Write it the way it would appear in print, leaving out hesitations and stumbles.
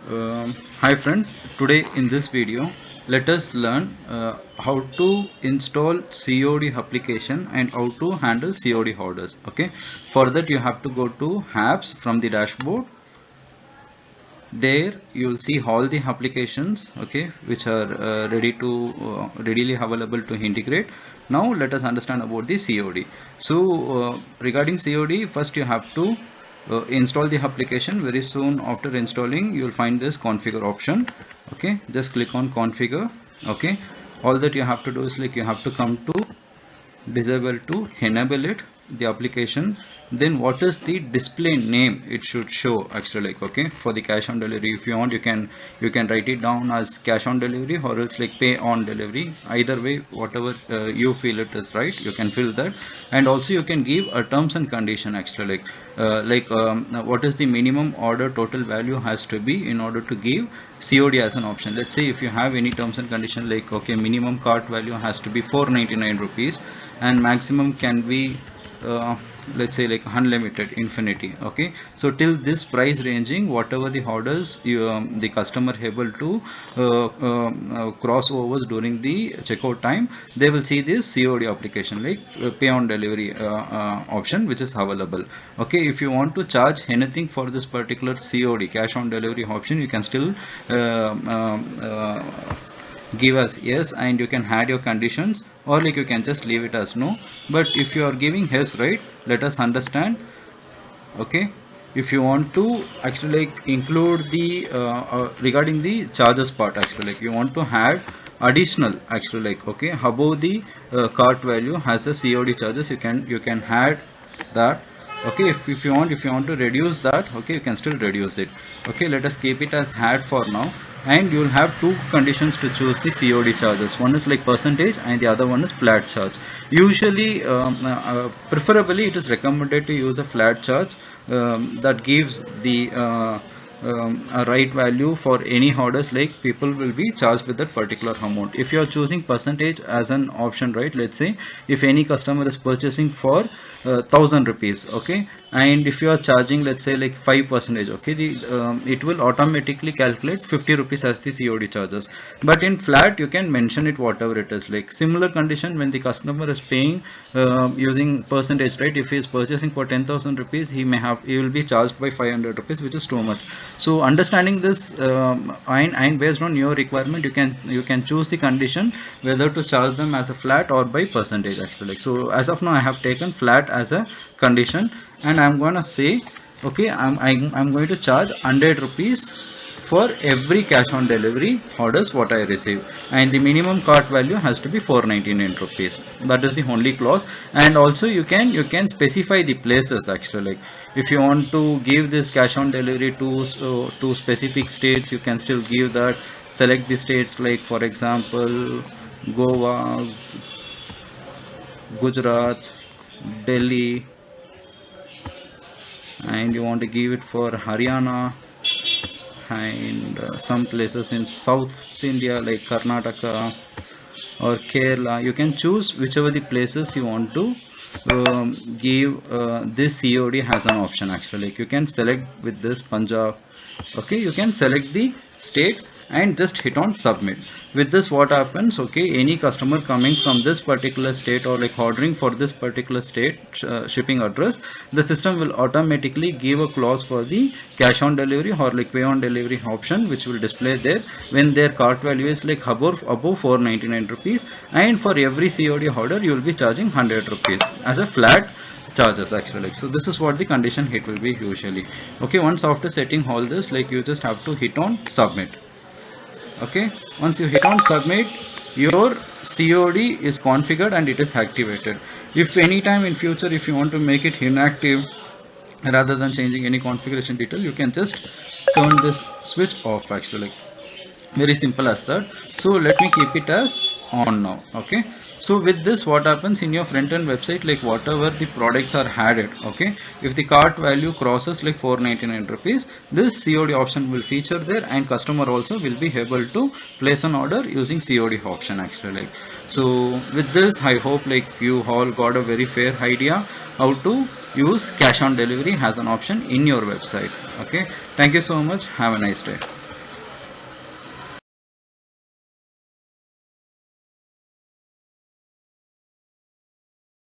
Hi friends, today in this video let us learn how to install COD application and how to handle COD orders. Okay, for that you have to go to apps from the dashboard. There you will see all the applications, okay, which are readily available to integrate. Now let us understand about the COD. So regarding COD, first you have to install the application. Very soon after installing you will find this configure option. Okay, just click on configure. Okay, all that you have to do is like you have to come to disable to enable it, the application. Then what is the display name it should show actually, like, okay, for the cash on delivery, if you want you can write it down as cash on delivery or else like pay on delivery. Either way, whatever you feel it is right, you can fill that. And also you can give a terms and condition actually, what is the minimum order total value has to be in order to give COD as an option. Let's say if you have any terms and condition like, okay, minimum cart value has to be 499 rupees and maximum can be let's say like unlimited infinity. Okay, so till this price ranging, whatever the orders the customer able to cross overs during the checkout time, they will see this COD application, like pay on delivery option, which is available. Okay, if you want to charge anything for this particular COD cash on delivery option, you can still give us yes, and you can add your conditions, or like you can just leave it as no. But if you are giving yes, right, let us understand. Okay, if you want to actually like include the regarding the charges part, actually like you want to add additional actually, like, okay, above the cart value has a COD charges, you can add that. Okay, if you want to reduce that, okay, you can still reduce it. Okay, let us keep it as add for now. And you will have two conditions to choose the COD charges. One is like percentage and the other one is flat charge. Usually preferably it is recommended to use a flat charge that gives the a right value for any orders, like people will be charged with that particular amount. If you are choosing percentage as an option, right, let's say if any customer is purchasing for 1000 rupees, okay, and if you are charging let's say like 5%, okay, it will automatically calculate 50 rupees as the COD charges. But in flat you can mention it whatever it is. Like similar condition when the customer is paying using percentage, right, if he is purchasing for 10,000 rupees, he will be charged by 500 rupees, which is too much. So understanding this and based on your requirement, you can choose the condition whether to charge them as a flat or by percentage actually. So as of now I have taken flat as a condition, and I'm gonna say, okay, I'm going to charge 100 rupees for every cash on delivery orders what I receive, and the minimum cart value has to be 499 rupees. That is the only clause. And also you can specify the places actually, like if you want to give this cash on delivery to specific states, you can still give that. Select the states, like for example Goa, Gujarat, Delhi, and you want to give it for Haryana, and some places in South India like Karnataka or Kerala. You can choose whichever the places you want to give this COD has an option actually. Like you can select with this Punjab. Okay, you can select the state and just hit on submit. With this what happens, okay, any customer coming from this particular state or like ordering for this particular state shipping address, the system will automatically give a clause for the cash on delivery or like pay on delivery option, which will display there when their cart value is like above 499 rupees, and for every COD order you will be charging 100 rupees as a flat charges actually. Like, so this is what the condition hit will be usually. Okay, once after setting all this, like you just have to hit on submit. Okay, once you hit on submit, your COD is configured and it is activated. If anytime in future if you want to make it inactive rather than changing any configuration detail, you can just turn this switch off actually, like very simple as that. So let me keep it as on now. Okay, so with this what happens in your front end website, like whatever the products are added, okay, if the cart value crosses like 499 rupees, this COD option will feature there, and customer also will be able to place an order using COD option actually. Like, so with this I hope like you all got a very fair idea how to use cash on delivery as an option in your website. Okay, thank you so much, have a nice day.